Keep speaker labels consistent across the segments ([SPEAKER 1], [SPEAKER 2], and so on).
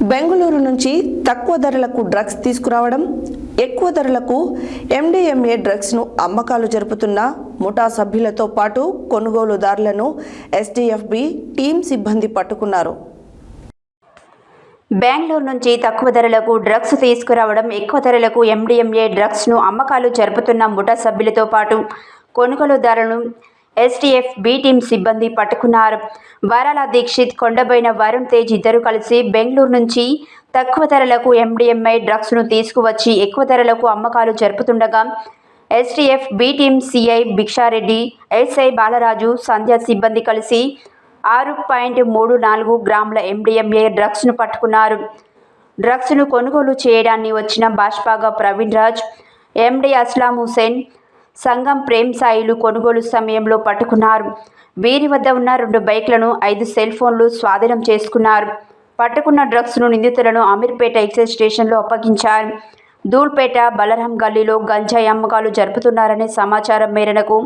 [SPEAKER 1] బెంగళూరు నుంచి తక్కువ ధరలకు డ్రగ్స్ తీసుకురావడం, ఎక్కువ ధరలకు MDMA డ్రగ్స్ను అమ్మకాలు జరుపుతున్న ముఠా సభ్యులతో పాటు కొనుగోలుదారులను SDFB టీం సిబ్బంది పట్టుకున్నారు.
[SPEAKER 2] బెంగళూరు నుంచి తక్కువ ధరలకు డ్రగ్స్ తీసుకురావడం, ఎక్కువ ధరలకు MDMA డ్రగ్స్ను అమ్మకాలు జరుపుతున్న ముఠా సభ్యులతో పాటు కొనుగోలుదారులను SDFB టీం సిబ్బంది పట్టుకున్నారు. వరాల దీక్షిత్, కొండబోయిన వరుణ్ తేజ్ ఇద్దరు కలిసి బెంగళూరు నుంచి తక్కువ ధరలకు MDMA డ్రగ్స్ను తీసుకువచ్చి ఎక్కువ ధరలకు అమ్మకాలు జరుపుతుండగా SDFB team CI Bhikshareddy, SI Balaraju, Sandhya సిబ్బంది కలిసి 6.34 గ్రాముల MDMA డ్రగ్స్ను పట్టుకున్నారు. డ్రగ్స్ను కొనుగోలు చేయడాన్ని వచ్చిన బాష్పాగా ప్రవీణ్ రాజ్, MD అస్లాం హుసేన్, సంగం ప్రేమ్ సాయిలు కొనుగోలు సమయంలో పట్టుకున్నారు. వీరి వద్ద ఉన్న 2 బైక్లను, 5 సెల్ ఫోన్లు స్వాధీనం చేసుకున్నారు. పట్టుకున్న డ్రగ్స్ను నిందితులను అమీర్పేట ఎక్సైజ్ స్టేషన్లో అప్పగించారు. ధూల్పేట, బలరాం గల్లీలో గంజాయి అమ్మకాలు జరుపుతున్నారనే సమాచారం మేరకు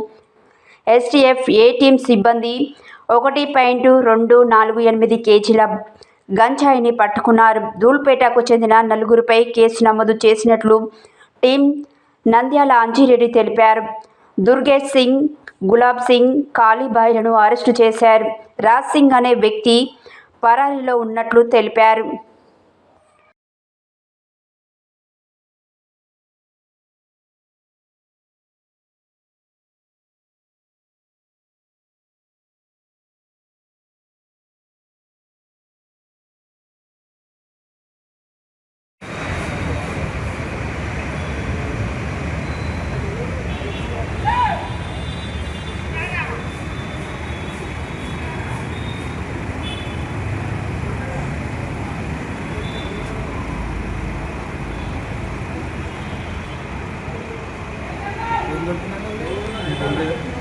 [SPEAKER 2] SDFA టీం సిబ్బంది 1.248 కేజీల గంజాయిని పట్టుకున్నారు. ధూల్పేటకు చెందిన 4గురిపై కేసు నమోదు చేసినట్లు టీం నంద్యాల అంజిరెడ్డి తెలిపారు. దుర్గేష్ సింగ్, గులాబ్ సింగ్, కాళీబాయ్లను అరెస్టు చేశారు. రాజ్ సింగ్ అనే వ్యక్తి పరారీలో ఉన్నట్లు తెలిపారు.
[SPEAKER 3] ఏం